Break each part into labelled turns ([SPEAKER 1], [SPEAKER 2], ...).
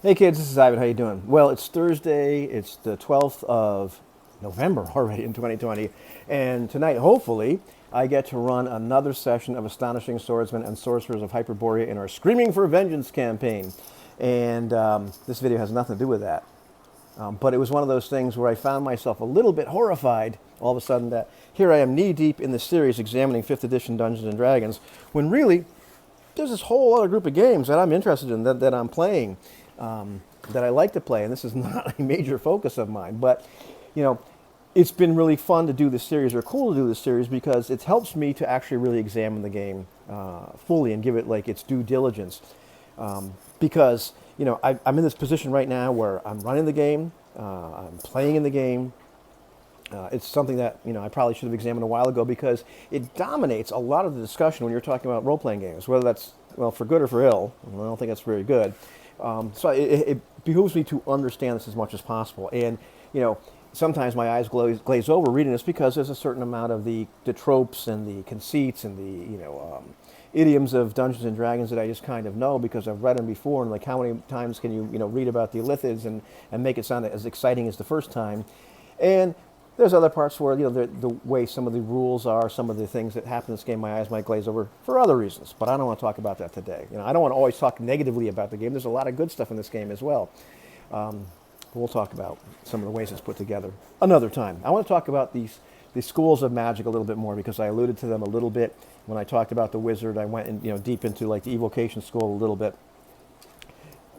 [SPEAKER 1] Hey kids, this is Ivan. How you doing? Well, it's Thursday. It's the 12th of November already in 2020. And tonight, hopefully, I get to run another session of Astonishing Swordsmen and Sorcerers of Hyperborea in our Screaming for Vengeance campaign. And this video has nothing to do with that. But it was one of those things where I found myself a little bit horrified all of a sudden that here I am knee-deep in the series examining 5th edition Dungeons and Dragons, when really there's this whole other group of games that I'm interested in, that I'm playing, that I like to play, and this is not a major focus of mine. But, you know, it's been really fun to do this series, or cool to do this series, because it helps me to actually really examine the game fully and give it like its due diligence. Because, you know, I'm in this position right now where I'm running the game, I'm playing in the game. It's something that, you know, I probably should have examined a while ago, because it dominates a lot of the discussion when you're talking about role-playing games, whether that's, well, for good or for ill. I don't think that's very good. So it behooves me to understand this as much as possible. And, you know, sometimes my eyes glaze over reading this, because there's a certain amount of the tropes and the conceits and the, you know, idioms of Dungeons and Dragons that I just kind of know because I've read them before. And like, how many times can you know, read about the Illithids and make it sound as exciting as the first time? And there's other parts where, you know, the way some of the rules are, some of the things that happen in this game, my eyes might glaze over for other reasons. But I don't want to talk about that today. You know, I don't want to always talk negatively about the game. There's a lot of good stuff in this game as well. We'll talk about some of the ways it's put together another time. I want to talk about these schools of magic a little bit more, because I alluded to them a little bit when I talked about the wizard. I went in, you know, deep into like the Evocation School a little bit.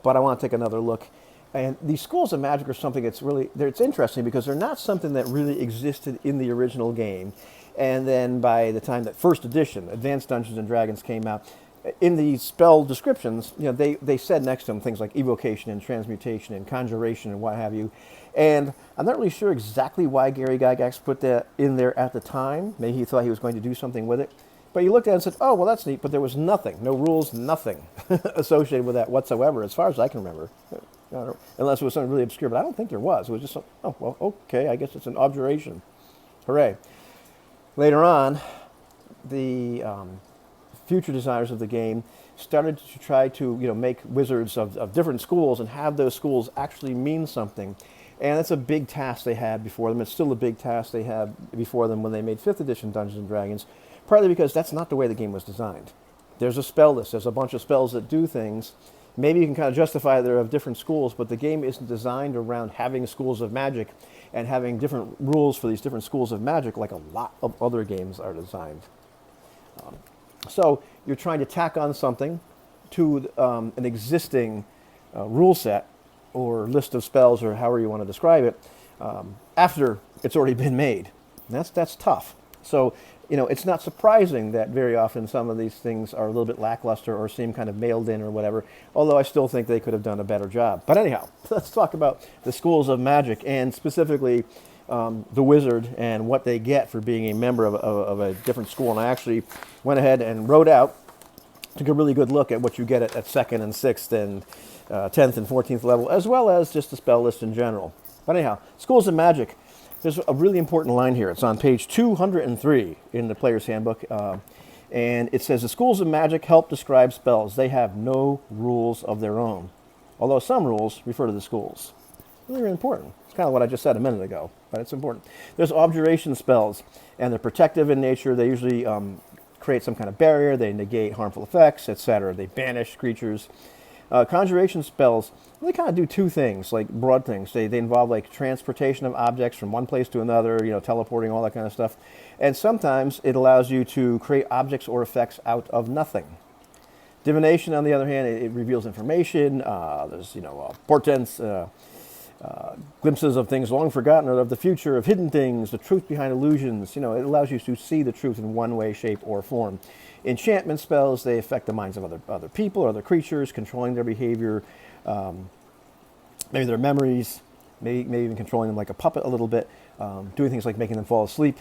[SPEAKER 1] But I want to take another look. And these schools of magic are something that's really, it's interesting because they're not something that really existed in the original game. And then by the time that first edition, Advanced Dungeons and Dragons, came out, in the spell descriptions, you know, they said next to them things like evocation and transmutation and conjuration and what have you. And I'm not really sure exactly why Gary Gygax put that in there at the time. Maybe he thought he was going to do something with it. But you looked at it and said, oh, well, that's neat, but there was nothing, no rules, nothing associated with that whatsoever, as far as I can remember. Unless it was something really obscure, but I don't think there was. It was just, oh, well, okay, I guess it's an objuration. Hooray. Later on, the future designers of the game started to try to, you know, make wizards of different schools and have those schools actually mean something. And that's a big task they had before them. It's still a big task they had before them when they made 5th edition Dungeons and Dragons, partly because that's not the way the game was designed. There's a spell list. There's a bunch of spells that do things. Maybe you can kind of justify they're of different schools, but the game isn't designed around having schools of magic and having different rules for these different schools of magic like a lot of other games are designed. So you're trying to tack on something to an existing rule set or list of spells, or however you want to describe it, after it's already been made. And that's tough. So, you know, it's not surprising that very often some of these things are a little bit lackluster or seem kind of mailed in or whatever, although I still think they could have done a better job. But anyhow, let's talk about the schools of magic, and specifically the wizard and what they get for being a member of a different school. And I actually went ahead and wrote out, took a really good look at what you get at 2nd and 6th and 10th and 14th level, as well as just the spell list in general. But anyhow, schools of magic. There's a really important line here. It's on page 203 in the Player's Handbook. And it says, the schools of magic help describe spells. They have no rules of their own, although some rules refer to the schools. Really, really important. It's kind of what I just said a minute ago, but it's important. There's objuration spells, and they're protective in nature. They usually create some kind of barrier. They negate harmful effects, etc. They banish creatures. Conjuration spells, they kind of do two things, like broad things. They involve like transportation of objects from one place to another, you know, teleporting, all that kind of stuff. And sometimes it allows you to create objects or effects out of nothing. Divination, on the other hand, it reveals information. There's, you know, portents, glimpses of things long forgotten, or of the future, of hidden things, the truth behind illusions. You know, it allows you to see the truth in one way, shape, or form. Enchantment spells, they affect the minds of other people or other creatures, controlling their behavior, maybe their memories, maybe even controlling them like a puppet a little bit, doing things like making them fall asleep,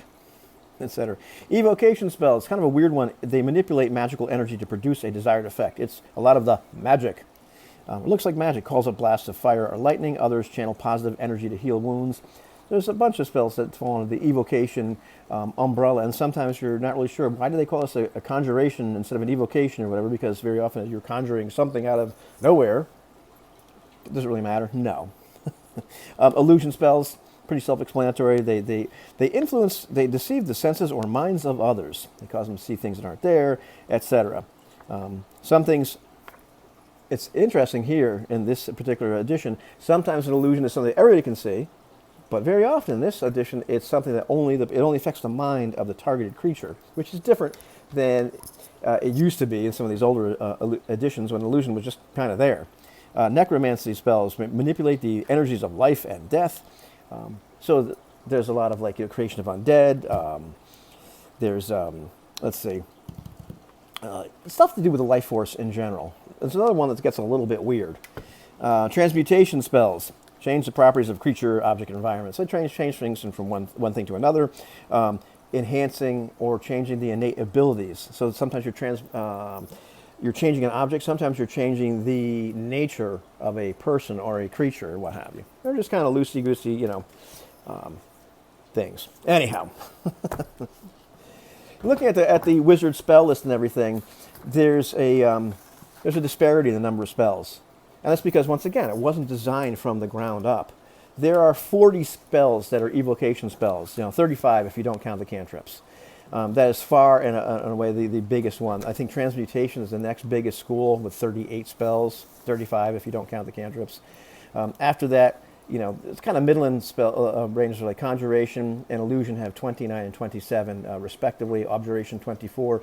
[SPEAKER 1] etc. Evocation spells, kind of a weird one. They manipulate magical energy to produce a desired effect. It's a lot of the magic. It looks like magic, calls up blasts of fire or lightning. Others channel positive energy to heal wounds. There's a bunch of spells that fall under the evocation umbrella, and sometimes you're not really sure, why do they call this a conjuration instead of an evocation or whatever, because very often you're conjuring something out of nowhere. Does it really matter? No. Illusion spells, pretty self-explanatory. They influence, they deceive the senses or minds of others. They cause them to see things that aren't there, etc. Some things, it's interesting here in this particular edition, sometimes an illusion is something that everybody can see, but very often in this edition, it's something that it only affects the mind of the targeted creature, which is different than it used to be in some of these older editions when illusion was just kind of there. Necromancy spells manipulate the energies of life and death. There's a lot of like creation of undead. There's let's see, stuff to do with the life force in general. There's another one that gets a little bit weird. Transmutation spells change the properties of creature, object, and environment. So they change things from one thing to another, enhancing or changing the innate abilities. So sometimes you're changing an object. Sometimes you're changing the nature of a person or a creature or what have you. They're just kind of loosey-goosey, things. Anyhow, looking at the wizard spell list and everything, there's a disparity in the number of spells. And that's because, once again, it wasn't designed from the ground up. There are 40 spells that are evocation spells, 35 if you don't count the cantrips. That is far, in a way, the biggest one. I think Transmutation is the next biggest school with 38 spells, 35 if you don't count the cantrips. After that, it's kind of middling spell ranges like Conjuration and Illusion have 29 and 27 respectively, Abjuration 24.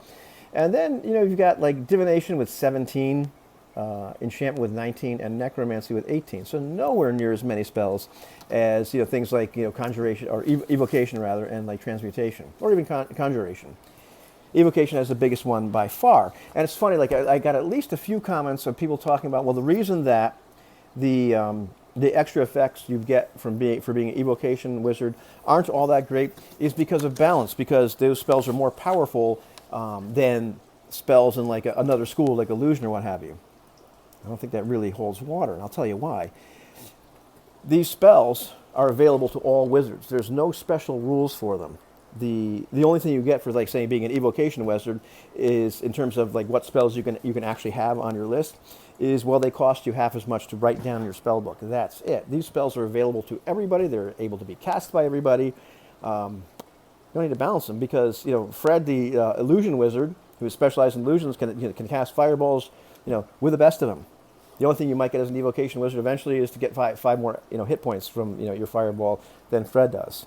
[SPEAKER 1] And then, you've got like Divination with 17, Enchantment with 19, and Necromancy with 18. So nowhere near as many spells as things like Conjuration or Evocation rather, and like Transmutation or even Conjuration. Evocation has the biggest one by far, and it's funny. Like I got at least a few comments of people talking about, well, the reason that the extra effects you get for being an Evocation Wizard aren't all that great is because of balance, because those spells are more powerful than spells in like another school like Illusion or what have you. I don't think that really holds water, and I'll tell you why. These spells are available to all wizards. There's no special rules for them. The only thing you get for, like, say, being an Evocation Wizard is, in terms of like what spells you can actually have on your list, is, well, they cost you half as much to write down in your spell book. That's it. These spells are available to everybody. They're able to be cast by everybody. You don't need to balance them because Fred, the Illusion Wizard, who is specialized in illusions, can cast fireballs with the best of them. The only thing you might get as an Evocation Wizard eventually is to get five more hit points from your fireball than Fred does.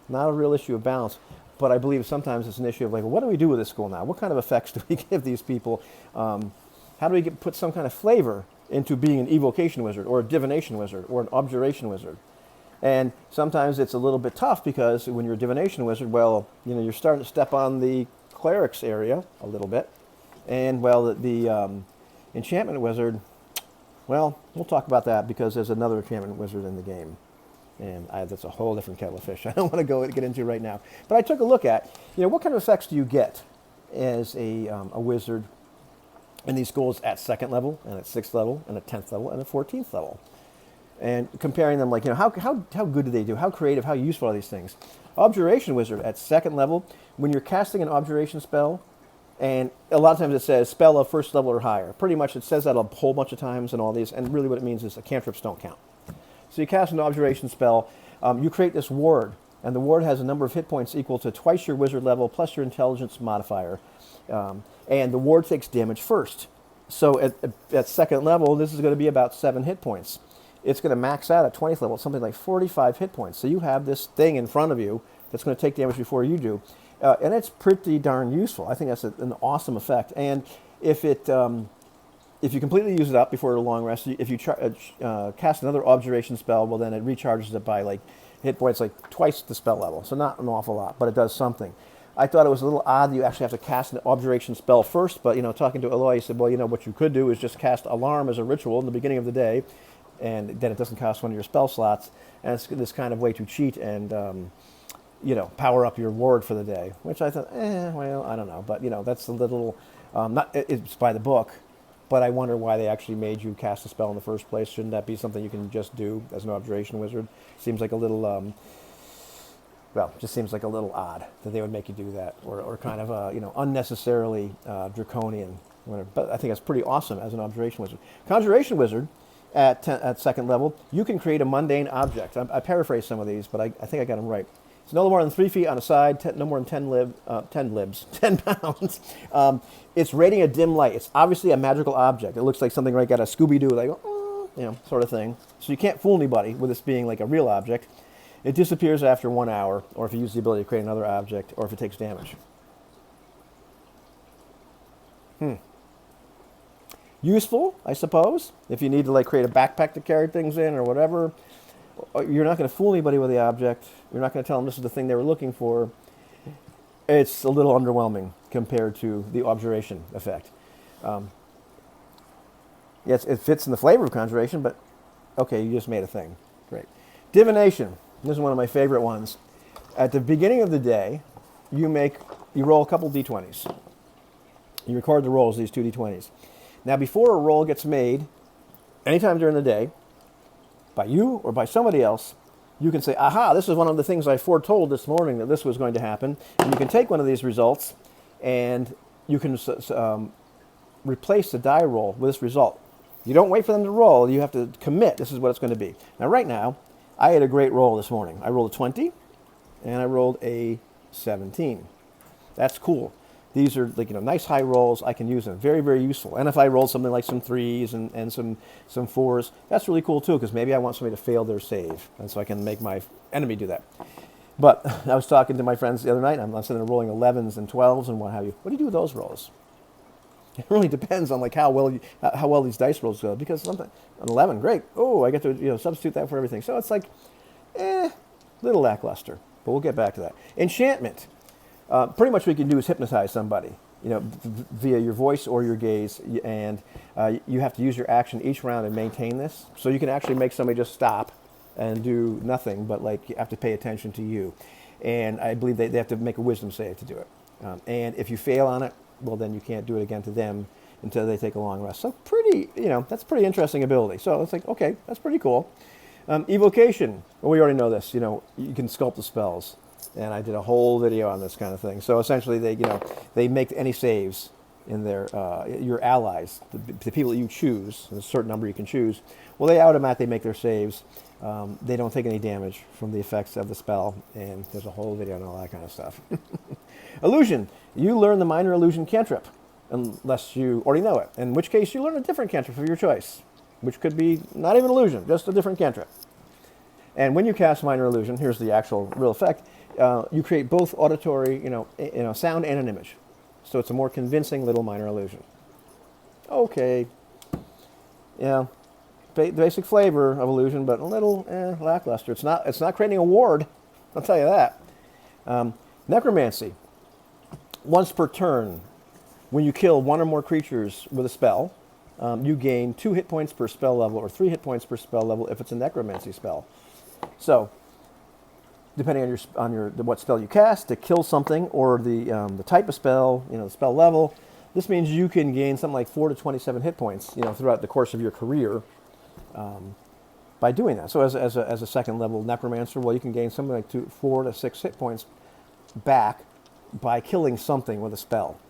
[SPEAKER 1] Not a real issue of balance, but I believe sometimes it's an issue of like, well, what do we do with this school now? What kind of effects do we give these people? How do we put some kind of flavor into being an Evocation Wizard or a Divination Wizard or an Abjuration Wizard? And sometimes it's a little bit tough because when you're a Divination Wizard, well, you're starting to step on the clerics area a little bit, and well, the Enchantment Wizard. Well, we'll talk about that because there's another Enchantment Wizard in the game. And that's a whole different kettle of fish I don't want to get into right now. But I took a look at, what kind of effects do you get as a wizard in these schools at 2nd level, and at 6th level, and at 10th level, and at 14th level. And comparing them, like, how good do they do? How creative, how useful are these things? Abjuration Wizard at 2nd level, when you're casting an Abjuration spell, and a lot of times it says spell of 1st level or higher. Pretty much it says that a whole bunch of times and all these, and really what it means is the cantrips don't count. So you cast an Abjuration spell, you create this ward, and the ward has a number of hit points equal to twice your wizard level plus your intelligence modifier. And the ward takes damage first. So at 2nd level, this is going to be about 7 hit points. It's going to max out at 20th level, something like 45 hit points. So you have this thing in front of you that's going to take damage before you do. And it's pretty darn useful. I think that's an awesome effect. And if you completely use it up before a long rest, if you cast another Abjuration spell, well, then it recharges it by like hit points like twice the spell level. So not an awful lot, but it does something. I thought it was a little odd that you actually have to cast an Abjuration spell first, but talking to Eloy, he said, well, what you could do is just cast Alarm as a ritual in the beginning of the day, and then it doesn't cost one of your spell slots, and it's this kind of way to cheat and power up your ward for the day, which I thought, well, I don't know. But, that's a little, it's by the book, but I wonder why they actually made you cast a spell in the first place. Shouldn't that be something you can just do as an Abjuration Wizard? Seems like a little, just seems like a little odd that they would make you do that, or kind of, unnecessarily draconian. But I think that's pretty awesome as an Abjuration Wizard. Conjuration Wizard, at second level, you can create a mundane object. I paraphrase some of these, but I think I got them right. It's no more than 3 feet on a side, no more than 10 pounds. It's radiating a dim light. It's obviously a magical object. It looks like something right out of Scooby-Doo, like, sort of thing. So you can't fool anybody with this being like a real object. It disappears after 1 hour, or if you use the ability to create another object, or if it takes damage. Useful, I suppose, if you need to like create a backpack to carry things in or whatever. You're not going to fool anybody with the object. You're not going to tell them this is the thing they were looking for. It's a little underwhelming compared to the objuration effect. Yes, it fits in the flavor of Conjuration, but okay, you just made a thing. Great. Divination. This is one of my favorite ones. At the beginning of the day, you roll a couple d20s. You record the rolls, these 2 d20s. Now, before a roll gets made, anytime during the day, by you or by somebody else, you can say, aha, this is one of the things I foretold this morning that this was going to happen. And you can take one of these results and you can replace the die roll with this result. You don't wait for them to roll. You have to commit. This is what it's going to be. Now, right now, I had a great roll this morning. I rolled a 20 and I rolled a 17. That's cool. These are like nice high rolls. I can use them. Very, very useful. And if I roll something like some 3s and some 4s, that's really cool too, because maybe I want somebody to fail their save, and so I can make my enemy do that. But I was talking to my friends the other night. I'm sitting there rolling 11s and 12s and what have you. What do you do with those rolls? It really depends on like how well these dice rolls go. Because something an 11, great. Oh, I get to substitute that for everything. So it's like, little lackluster. But we'll get back to that. Enchantment. Pretty much what you can do is hypnotize somebody, via your voice or your gaze, and you have to use your action each round and maintain this. So you can actually make somebody just stop and do nothing, but like you have to pay attention to you. And I believe they have to make a wisdom save to do it. And if you fail on it, well, then you can't do it again to them until they take a long rest. So that's a pretty interesting ability. So it's like, okay, that's pretty cool. Evocation. Well, we already know this. You can sculpt the spells. And I did a whole video on this kind of thing. So essentially, they make any saves in their your allies, the people that you choose. There's a certain number you can choose. Well, they automatically make their saves. They don't take any damage from the effects of the spell, and there's a whole video on all that kind of stuff. Illusion. You learn the minor illusion cantrip, unless you already know it. In which case, you learn a different cantrip of your choice, which could be not even illusion, just a different cantrip. And when you cast minor illusion, here's the actual real effect. You create both auditory, sound and an image. So it's a more convincing little minor illusion. Okay. Yeah. Basic flavor of illusion, but a little lackluster. It's not creating a ward, I'll tell you that. Necromancy. Once per turn, when you kill one or more creatures with a spell, you gain 2 hit points per spell level or 3 hit points per spell level if it's a necromancy spell. So, depending on what spell you cast to kill something or the type of spell, the spell level, this means you can gain something like 4 to 27 hit points, throughout the course of your career, by doing that. So as a second level necromancer, well, you can gain something like 4 to 6 hit points back by killing something with a spell.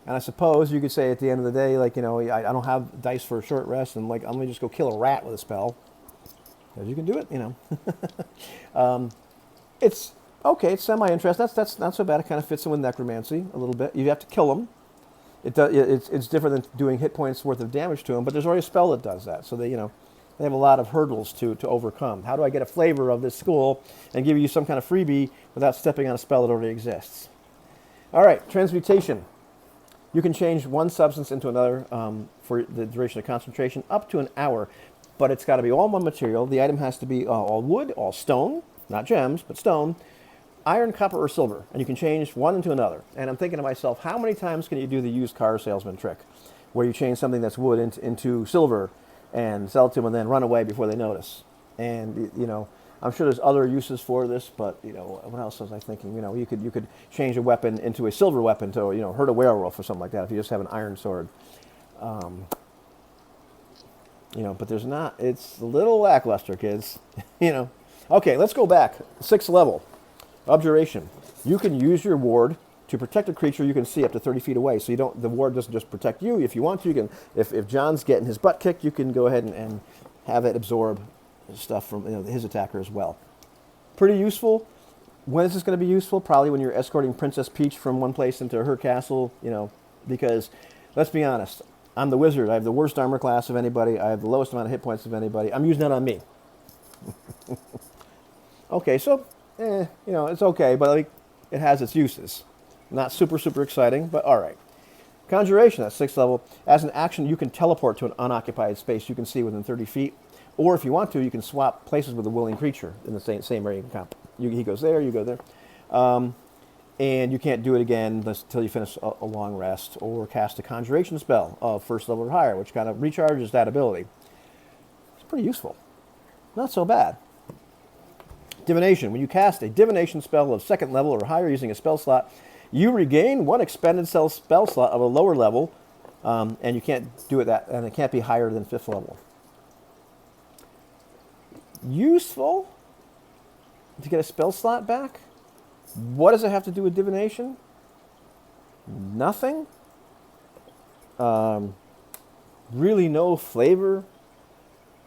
[SPEAKER 1] And I suppose you could say at the end of the day, like, I don't have dice for a short rest, and like I'm gonna just go kill a rat with a spell. Because you can do it, It's okay. It's semi-interesting. That's not so bad. It kind of fits in with necromancy a little bit. You have to kill them. It's different than doing hit points worth of damage to them. But there's already a spell that does that. So they have a lot of hurdles to overcome. How do I get a flavor of this school and give you some kind of freebie without stepping on a spell that already exists? All right, transmutation. You can change one substance into another for the duration of concentration up to an hour. But it's got to be all one material. The item has to be all wood, all stone, not gems, but stone, iron, copper, or silver. And you can change one into another. And I'm thinking to myself, how many times can you do the used car salesman trick, where you change something that's wood into silver and sell it to them and then run away before they notice? And, I'm sure there's other uses for this, but, what else was I thinking? You could change a weapon into a silver weapon to, hurt a werewolf or something like that if you just have an iron sword. But there's not, it's a little lackluster, kids. Okay, let's go back. 6th level, Abjuration. You can use your ward to protect a creature you can see up to 30 feet away. So the ward doesn't just protect you. If you want to, you can, if John's getting his butt kicked, you can go ahead and have it absorb stuff from his attacker as well. Pretty useful. When is this going to be useful? Probably when you're escorting Princess Peach from one place into her castle, because let's be honest, I'm the wizard. I have the worst armor class of anybody. I have the lowest amount of hit points of anybody. I'm using that on me. Okay, so, it's okay, but it has its uses. Not super, super exciting, but all right. Conjuration, that's 6th level. As an action, you can teleport to an unoccupied space you can see within 30 feet. Or if you want to, you can swap places with a willing creature in the same area you can comp. He goes there, you go there. And you can't do it again until you finish a long rest or cast a Conjuration spell of 1st level or higher, which kind of recharges that ability. It's pretty useful. Not so bad. Divination. When you cast a Divination spell of 2nd level or higher using a spell slot, you regain 1 expended spell slot of a lower level, and you can't do it and it can't be higher than 5th level. Useful to get a spell slot back. What does it have to do with divination? Nothing. Really no flavor.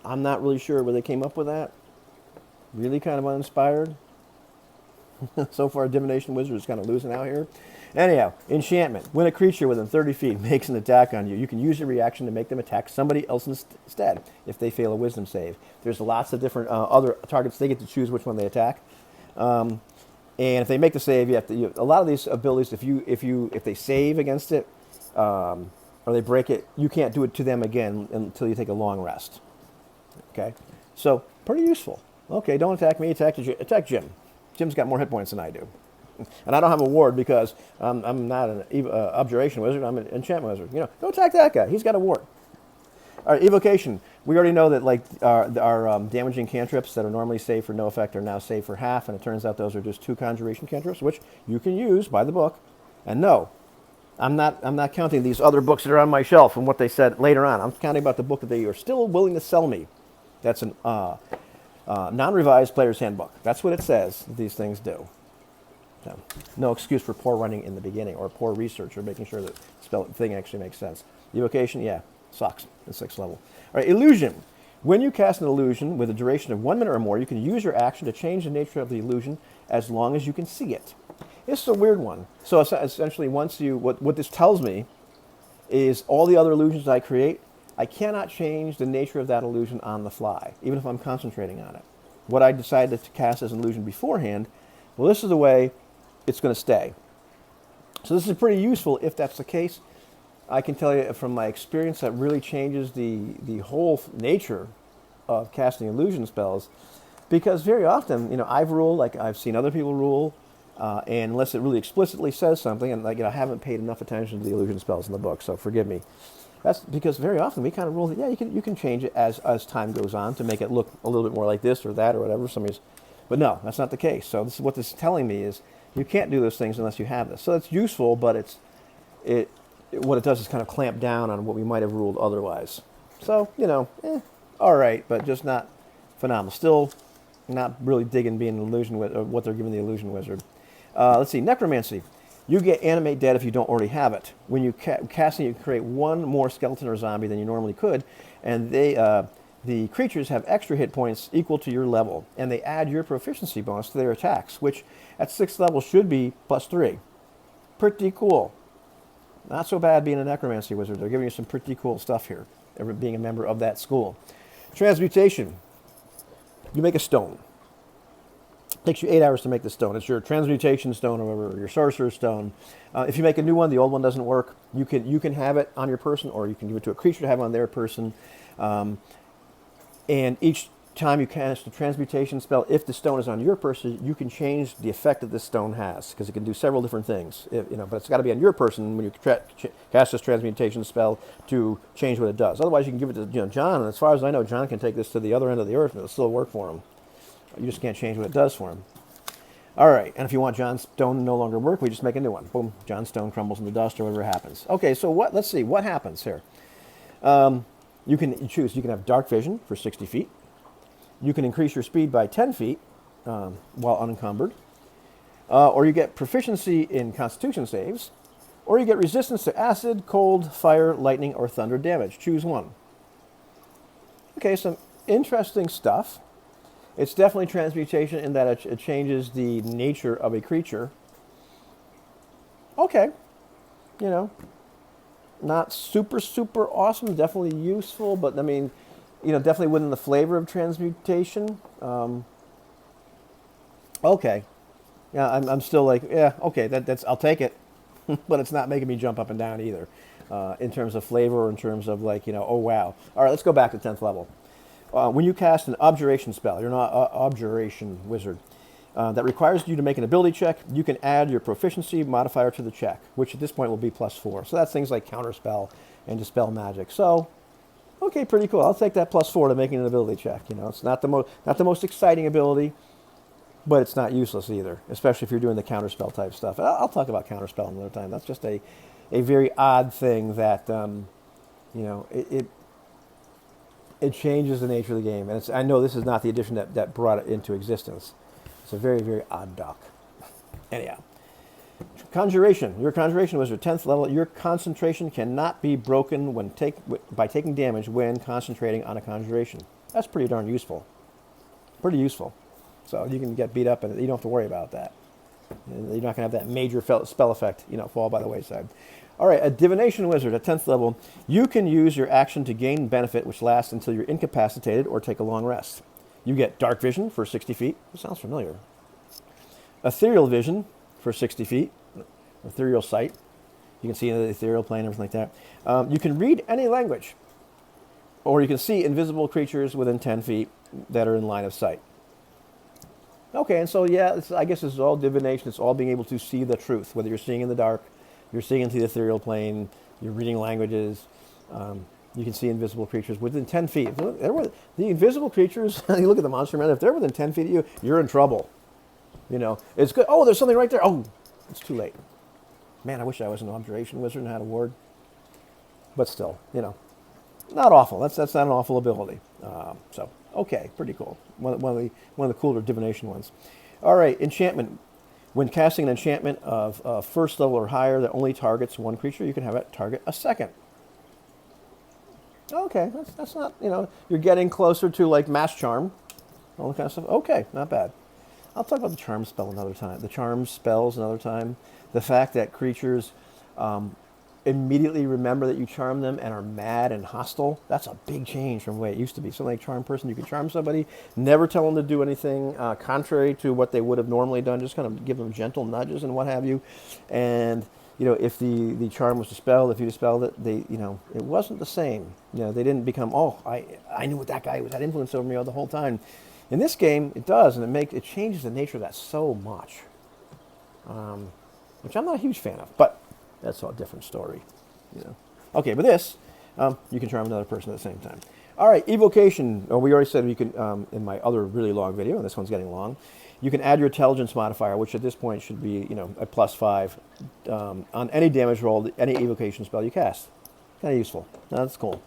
[SPEAKER 1] I'm not really sure where they came up with that. Really kind of uninspired. So far, Divination Wizard is kind of losing out here. Anyhow, enchantment. When a creature within 30 feet makes an attack on you, you can use your reaction to make them attack somebody else instead if they fail a wisdom save. There's lots of different other targets. They get to choose which one they attack. And if they make the save, you have to. A lot of these abilities, if they save against it or they break it, you can't do it to them again until you take a long rest. Okay, so pretty useful. Okay, don't attack me. Attack Jim. Jim's got more hit points than I do. And I don't have a ward because I'm not an Abjuration Wizard. I'm an Enchantment Wizard. Go attack that guy. He's got a ward. All right, Evocation. We already know that our damaging cantrips that are normally saved for no effect are now saved for half, and it turns out those are just 2 Conjuration cantrips, which you can use by the book. And no, I'm not counting these other books that are on my shelf and what they said later on. I'm counting about the book that they are still willing to sell me. That's an non-revised player's handbook. That's what it says that these things do. So, no excuse for poor running in the beginning or poor research or making sure that the thing actually makes sense. Evocation, yeah, sucks at 6th level. All right, illusion. When you cast an illusion with a duration of 1 minute or more, you can use your action to change the nature of the illusion as long as you can see it. This is a weird one. So essentially, what this tells me is all the other illusions I create, I cannot change the nature of that illusion on the fly, even if I'm concentrating on it. What I decided to cast as an illusion beforehand, well, this is the way it's going to stay. So this is pretty useful if that's the case. I can tell you from my experience that really changes the whole nature of casting illusion spells, because very often, I've ruled like I've seen other people rule, and unless it really explicitly says something, and I haven't paid enough attention to the illusion spells in the book, so forgive me. That's because very often we kind of rule that, yeah, you can change it as time goes on to make it look a little bit more like this or that or whatever. But no, that's not the case. So what this is telling me is you can't do those things unless you have this. So it's useful, but what it does is kind of clamp down on what we might have ruled otherwise. So, all right, but just not phenomenal. Still not really digging being an illusion wizard, or what they're giving the illusion wizard. Let's see, necromancy. You get animate dead if you don't already have it. When you cast it, you can create 1 more skeleton or zombie than you normally could, and the creatures have extra hit points equal to your level, and they add your proficiency bonus to their attacks, which at 6th level should be +3. Pretty cool. Not so bad being a necromancy wizard. They're giving you some pretty cool stuff here, being a member of that school. Transmutation. You make a stone. Takes you 8 hours to make the stone. It's your transmutation stone or your sorcerer's stone. If you make a new one, the old one doesn't work. You can have it on your person, or you can give it to a creature to have on their person. And each time you cast a transmutation spell, if the stone is on your person, you can change the effect that this stone has, because it can do several different things. But it's got to be on your person when you cast this transmutation spell to change what it does. Otherwise, you can give it to John, and as far as I know, John can take this to the other end of the earth, and it'll still work for him. You just can't change what it does for him. All right, and if you want John's stone to no longer work, we just make a new one. Boom, John's stone crumbles into dust or whatever happens. Okay, so let's see, what happens here? You can choose. You can have dark vision for 60 feet. You can increase your speed by 10 feet while unencumbered. Or you get proficiency in constitution saves. Or you get resistance to acid, cold, fire, lightning, or thunder damage. Choose one. Okay, so interesting stuff. It's definitely transmutation in that it changes the nature of a creature. Okay, you know, not super, super awesome, definitely useful, but I mean, you know, definitely within the flavor of transmutation. Okay. Yeah, I'm still like, yeah, okay, that's I'll take it, but it's not making me jump up and down either, in terms of flavor or in terms of like, you know, oh wow. All right, let's go back to 10th level. When you cast an Abjuration spell, you're not Abjuration Wizard, that requires you to make an ability check, you can add your proficiency modifier to the check, which at this point will be +4. So that's things like counterspell and dispel magic. So, okay, pretty cool. I'll take that +4 to making an ability check. You know, it's not the most exciting ability, but it's not useless either, especially if you're doing the counterspell type stuff. I'll talk about counterspell another time. That's just a very odd thing that, you know, it changes the nature of the game. And I know this is not the edition that brought it into existence. It's a very, very odd duck. Anyhow, Conjuration. You're a Conjuration Wizard, 10th level. Your concentration cannot be broken by taking damage when concentrating on a conjuration. That's pretty darn useful. Pretty useful. So you can get beat up and you don't have to worry about that. You're not going to have that major spell effect, you know, fall by the wayside. All right, a Divination Wizard at 10th level. You can use your action to gain benefit, which lasts until you're incapacitated or take a long rest. You get Dark Vision for 60 feet. This sounds familiar. Ethereal Vision for 60 feet. Ethereal Sight. You can see into the ethereal plane, everything like that. You can read any language. Or you can see invisible creatures within 10 feet that are in line of sight. Okay, and so yeah, I guess this is all divination. It's all being able to see the truth, whether you're seeing in the dark, you're seeing into the ethereal plane, you're reading languages. You can see invisible creatures within 10 feet. The invisible creatures, you look at the monster man, if they're within 10 feet of you, you're in trouble. You know, it's good. Oh, there's something right there. Oh, it's too late. Man, I wish I was an Abjuration Wizard and had a ward. But still, you know, not awful. That's not an awful ability. So, okay, pretty cool. One of the cooler divination ones. All right, enchantment. When casting an enchantment of first level or higher that only targets one creature, you can have it target a second. Okay, that's not, you know, you're getting closer to like Mass Charm, all that kind of stuff. Okay, not bad. I'll talk about the charm spell another time. The charm spells another time. The fact that creatures immediately remember that you charm them and are mad and hostile, that's a big change from the way it used to be. So like charm person, you can charm somebody, never tell them to do anything contrary to what they would have normally done, just kind of give them gentle nudges and what have you. And you know, if the charm was dispelled, if you dispelled it, it wasn't the same. You know, they didn't become, oh, I knew what that guy was, had influence over me the whole time. In this game, it does, and it changes the nature of that so much, which I'm not a huge fan of, but that's a different story, you know. Okay, but this, you can charm another person at the same time. All right, evocation. Oh, we already said you can, in my other really long video, and this one's getting long, you can add your intelligence modifier, which at this point should be, you know, a +5 on any damage roll, any evocation spell you cast. Kind of useful. That's cool.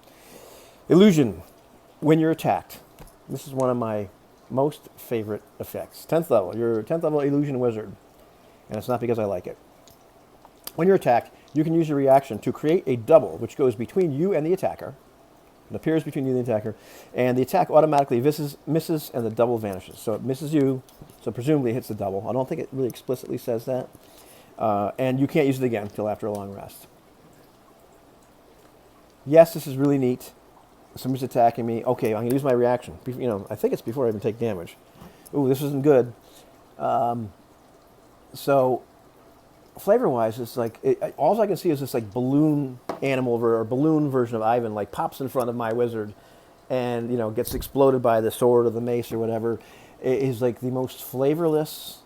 [SPEAKER 1] Illusion. When you're attacked. This is one of my most favorite effects. 10th level. You're a 10th level Illusion Wizard. And it's not because I like it. When you're attacked, you can use your reaction to create a double, which goes between you and the attacker. It appears between you and the attacker. And the attack automatically misses and the double vanishes. So it misses you, so presumably it hits the double. I don't think it really explicitly says that. And you can't use it again until after a long rest. Yes, this is really neat. Somebody's attacking me. Okay, I'm going to use my reaction. You know, I think it's before I even take damage. Ooh, this isn't good. So, flavor-wise, it's like, all I can see is this like balloon animal or balloon version of Ivan, like pops in front of my wizard and, you know, gets exploded by the sword or the mace or whatever. It is like the most flavorless.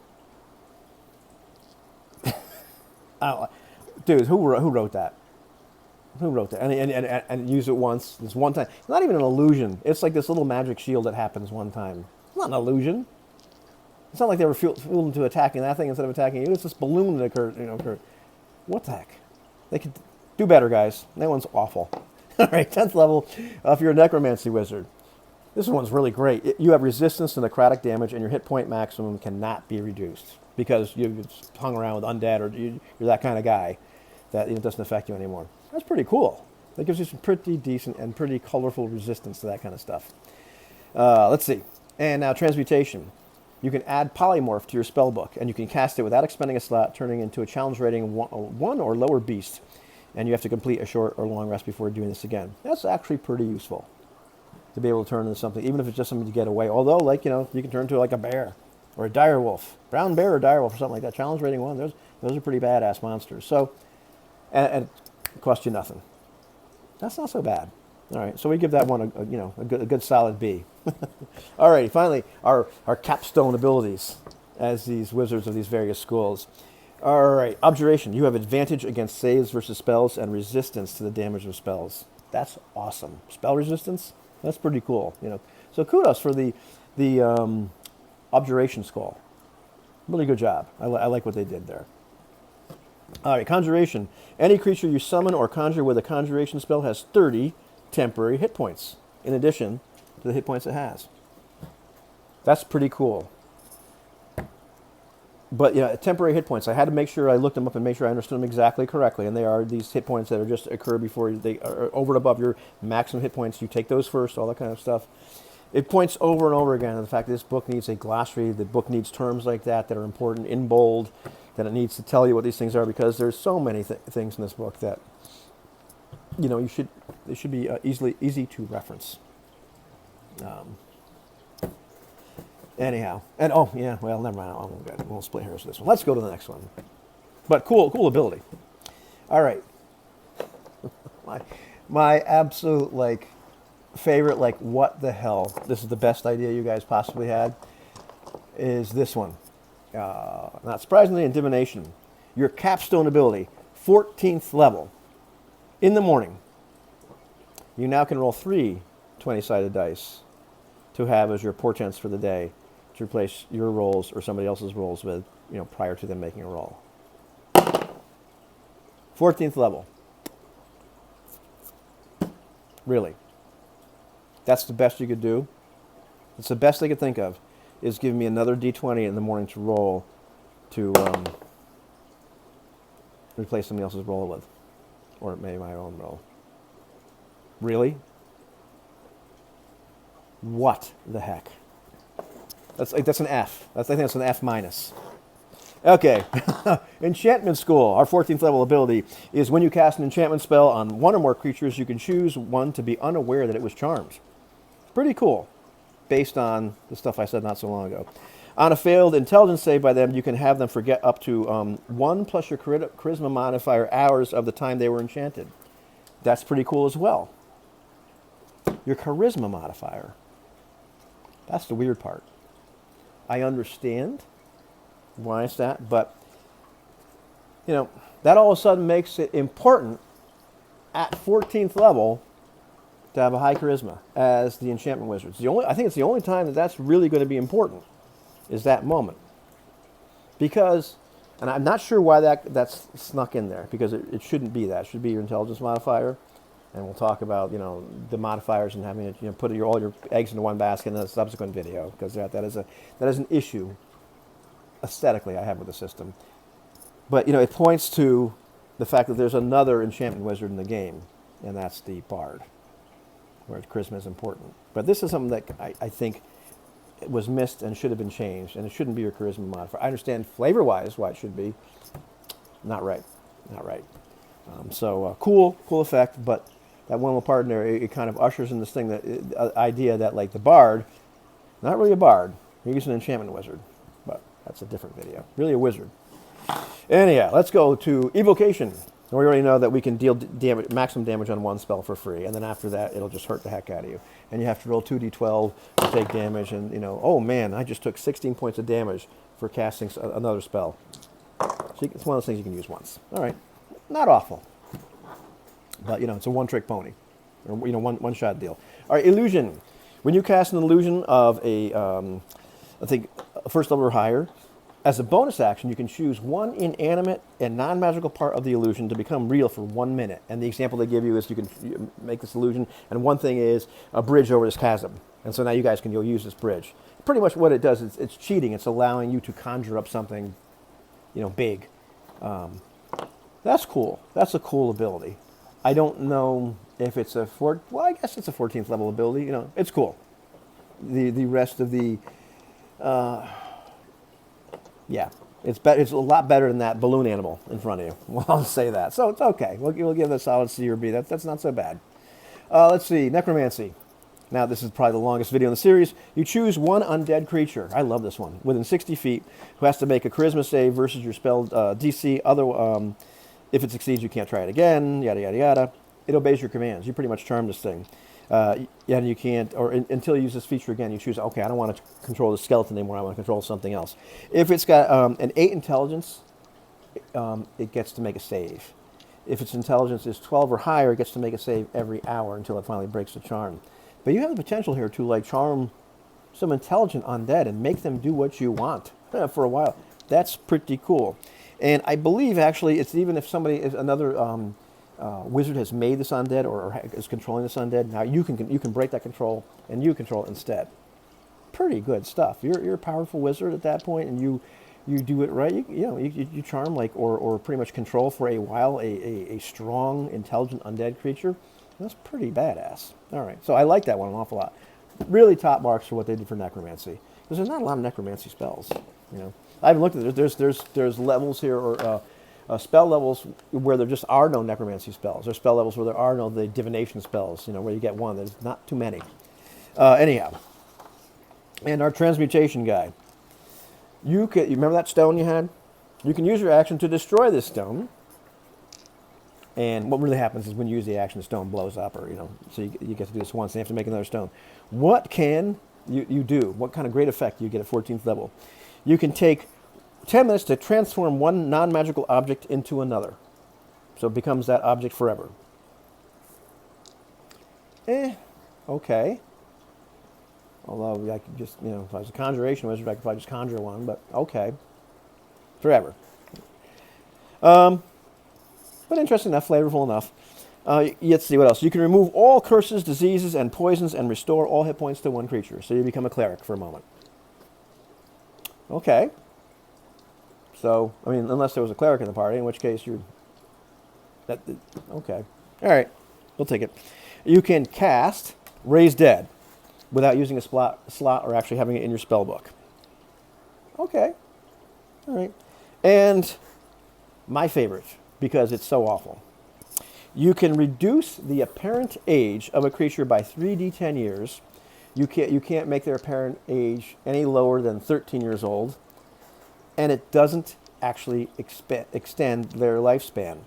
[SPEAKER 1] Dude, who wrote that? Who wrote that? And use it once. This one time. It's not even an illusion. It's like this little magic shield that happens one time. It's not an illusion. It's not like they were fooled into attacking that thing instead of attacking you. It's this balloon that occurred. What the heck? They could do better, guys. That one's awful. All right, 10th level. If you're a Necromancy Wizard, this one's really great. You have resistance to necrotic damage, and your hit point maximum cannot be reduced because you've hung around with undead, or you're that kind of guy that it doesn't affect you anymore. That's pretty cool. That gives you some pretty decent and pretty colorful resistance to that kind of stuff. Let's see. And now Transmutation. You can add Polymorph to your spell book, and you can cast it without expending a slot, turning into a challenge rating 1 or lower beast. And you have to complete a short or long rest before doing this again. That's actually pretty useful to be able to turn into something, even if it's just something to get away. Although, like, you can turn into like a bear or a direwolf, brown bear or direwolf or something like that. Challenge rating 1. Those are pretty badass monsters. So, and it costs you nothing. That's not so bad. All right, so we give that one a good solid B. All right, finally, our capstone abilities as these wizards of these various schools. All right, Abjuration. You have advantage against saves versus spells and resistance to the damage of spells. That's awesome. Spell resistance? That's pretty cool. So kudos for the Abjuration School. Really good job. I like what they did there. All right, Conjuration. Any creature you summon or conjure with a Conjuration spell has 30 temporary hit points, in addition to the hit points it has. That's pretty cool. But yeah, temporary hit points. I had to make sure I looked them up and make sure I understood them exactly correctly. And they are these hit points that are just occur before they are over and above your maximum hit points. You take those first, all that kind of stuff. It points over and over again to the fact that this book needs a glossary. The book needs terms like that are important in bold. That it needs to tell you what these things are, because there's so many things in this book that they should be easy to reference. Anyhow, and well, never mind. I won't split hairs with this one. Let's go to the next one. But cool ability. All right, my absolute favorite, what the hell? This is the best idea you guys possibly had. Is this one? Not surprisingly, in Divination, your Capstone Ability, 14th level. In the morning, you now can roll 3 20-sided dice to have as your portents for the day to replace your rolls or somebody else's rolls with, prior to them making a roll. 14th level. Really. That's the best you could do. It's the best they could think of, is give me another D20 in the morning to roll to replace somebody else's roll with. Or maybe my own roll. Really? What the heck? That's an F. I think that's an F minus. Okay. Enchantment School. Our 14th level ability is when you cast an enchantment spell on one or more creatures, you can choose one to be unaware that it was charmed. Pretty cool, based on the stuff I said not so long ago. On a failed intelligence save by them, you can have them forget up to 1 plus your charisma modifier hours of the time they were enchanted. That's pretty cool as well. Your charisma modifier. That's the weird part. I understand why it's that, but that all of a sudden makes it important at 14th level to have a high charisma as the Enchantment Wizard. I think it's the only time that's really going to be important, is that moment. Because, and I'm not sure why that's snuck in there, because it shouldn't be that. It should be your intelligence modifier. And we'll talk about, the modifiers and having it, put all your eggs into one basket in a subsequent video, because that is an issue aesthetically I have with the system. But, it points to the fact that there's another Enchantment Wizard in the game, and that's the Bard, where charisma is important. But this is something that I think was missed and should have been changed, and it shouldn't be your charisma modifier. I understand flavor-wise why it should be. Not right. Cool effect, but that one little part in there, it kind of ushers in this thing, that idea that the Bard, not really a Bard, he's an Enchantment Wizard, but that's a different video. Really a wizard. Anyhow, let's go to Evocation. We already know that we can deal maximum damage on one spell for free, and then after that, it'll just hurt the heck out of you. And you have to roll 2d12 to take damage, and oh man, I just took 16 points of damage for casting another spell. So it's one of those things you can use once. All right, not awful. But, it's a one-trick pony. Or, one-shot deal. All right, Illusion. When you cast an illusion of a first level or higher, as a bonus action, you can choose one inanimate and non-magical part of the illusion to become real for 1 minute. And the example they give you is you make this illusion, and one thing is a bridge over this chasm. And so now you guys can use this bridge. Pretty much what it does is it's cheating. It's allowing you to conjure up something, big. That's cool. That's a cool ability. I don't know if it's I guess it's a 14th level ability. It's cool. the rest of the. Yeah, it's better. It's a lot better than that balloon animal in front of you. Well, I'll say that. So it's okay. We'll give it a solid C or B. That's not so bad. Let's see, Necromancy. Now, this is probably the longest video in the series. You choose one undead creature. I love this one. Within 60 feet, who has to make a charisma save versus your spell DC. If it succeeds, you can't try it again, yada, yada, yada. It obeys your commands. You pretty much charm this thing. And you can't, until you use this feature again, you choose, okay, I don't want to control the skeleton anymore. I want to control something else. If it's got an 8 intelligence, it gets to make a save. If its intelligence is 12 or higher, it gets to make a save every hour until it finally breaks the charm. But you have the potential here to like charm some intelligent undead and make them do what you want for a while. That's pretty cool. And I believe actually it's even if somebody is another wizard has made this undead or is controlling this undead, now you can break that control and you control it instead. Pretty good stuff. You're a powerful wizard at that point, and you do it right. You charm like or pretty much control for a while a strong, intelligent undead creature. That's pretty badass. All right, so I like that one an awful lot. Really top marks for what they did for necromancy, because there's not a lot of necromancy spells. I haven't looked at it. There's levels here or spell levels where there just are no necromancy spells. There's spell levels where there are no the divination spells. Where you get one. There's not too many. Anyhow, and our transmutation guy. You remember that stone you had? You can use your action to destroy this stone. And what really happens is when you use the action, the stone blows up, or so you get to do this once, and you have to make another stone. What can you do? What kind of great effect do you get at 14th level? You can take 10 minutes to transform one non-magical object into another, so it becomes that object forever. Okay. Although I could just, if I was a Conjuration Wizard, I could probably just conjure one, but okay. Forever. But interesting enough, flavorful enough. Let's see what else. You can remove all curses, diseases, and poisons and restore all hit points to one creature. So you become a cleric for a moment. Okay. So, unless there was a cleric in the party, in which case you're... Okay. All right. We'll take it. You can cast Raise Dead without using a slot or actually having it in your spell book. Okay. All right. And my favorite, because it's so awful. You can reduce the apparent age of a creature by 3d10 years. You can't make their apparent age any lower than 13 years old, and it doesn't actually extend their lifespan.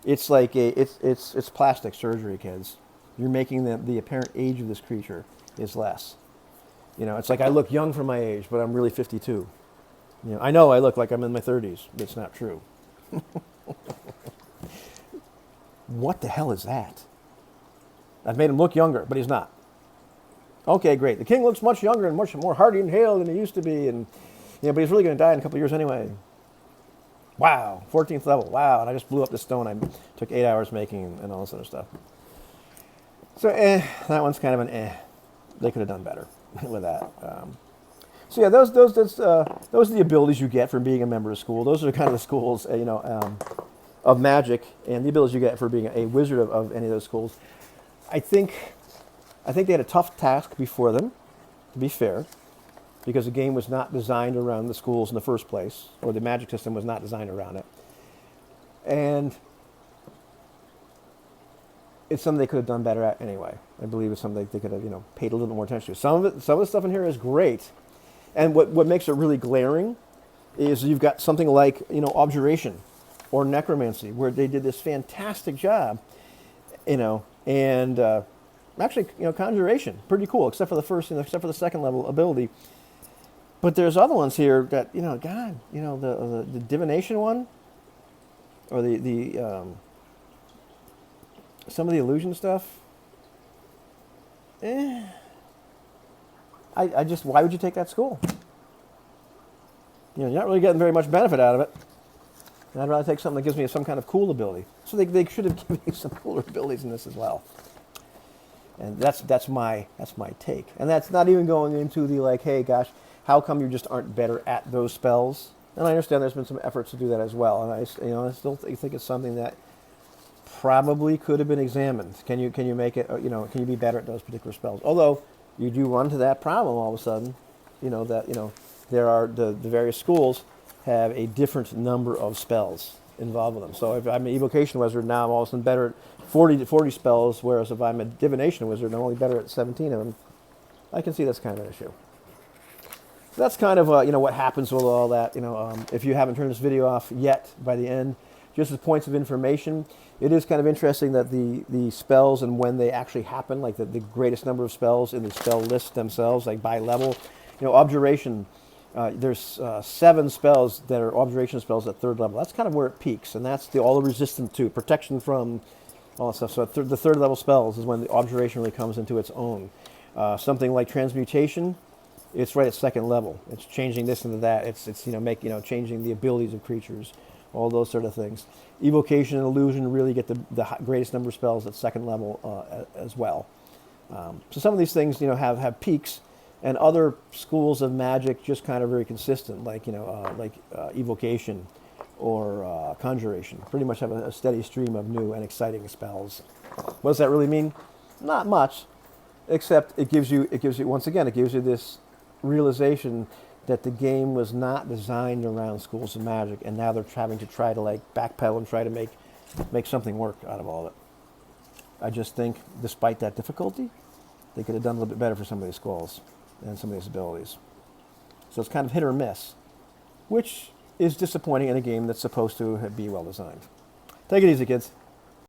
[SPEAKER 1] It's like it's plastic surgery, kids. You're making the apparent age of this creature is less. It's like I look young for my age, but I'm really 52. I know I look like I'm in my 30s, but it's not true. What the hell is that? I've made him look younger, but he's not. Okay, great. The king looks much younger and much more hearty and hale than he used to be, and but he's really going to die in a couple of years anyway. Wow, 14th level. Wow, and I just blew up this stone I took 8 hours making and all this other stuff. So, that one's kind of an They could have done better with that. So yeah, those are the abilities you get from being a member of school. Those are kind of the schools, of magic, and the abilities you get for being a wizard of any of those schools. I think they had a tough task before them, to be fair, because the game was not designed around the schools in the first place, or the magic system was not designed around it. And it's something they could have done better at anyway. I believe it's something they could have, paid a little more attention to. Some of the stuff in here is great. And what makes it really glaring is you've got something like, Abjuration or Necromancy, where they did this fantastic job, and actually, Conjuration, pretty cool, except for the second level ability. But there's other ones here that, the Divination one, or the some of the illusion stuff. I just, why would you take that school? You're not really getting very much benefit out of it. And I'd rather take something that gives me some kind of cool ability. So they should have given me some cooler abilities in this as well. And that's my take. And that's not even going into the hey gosh, how come you just aren't better at those spells? And I understand there's been some efforts to do that as well. And I still think it's something that probably could have been examined. Can you make it? Can you be better at those particular spells? Although you do run into that problem all of a sudden. There are the various schools have a different number of spells involved with them. So if I'm an Evocation Wizard, now I'm all of a sudden better at 40 spells, whereas if I'm a Divination Wizard, I'm only better at 17 of them. I can see that's kind of an issue. So that's kind of what happens with all that. If you haven't turned this video off yet, by the end, just as points of information, it is kind of interesting that the spells and when they actually happen, like the greatest number of spells in the spell list themselves, like by level. Abjuration, there's 7 spells that are Abjuration spells at 3rd level. That's kind of where it peaks, and that's all the resistant to, protection from, all that stuff. So the 3rd level spells is when the Abjuration really comes into its own. Something like Transmutation, it's right at 2nd level. It's changing this into that. It's changing the abilities of creatures, all those sort of things. Evocation and Illusion really get the greatest number of spells at 2nd level as well. So some of these things have peaks, and other schools of magic just kind of very consistent, like Evocation or Conjuration. Pretty much have a steady stream of new and exciting spells. What does that really mean? Not much, except it gives you this realization that the game was not designed around schools of magic, and now they're having to try to backpedal and try to make something work out of all of it. I just think, despite that difficulty, they could have done a little bit better for some of these schools and some of these abilities. So it's kind of hit or miss, which is disappointing in a game that's supposed to be well designed. Take it easy, kids.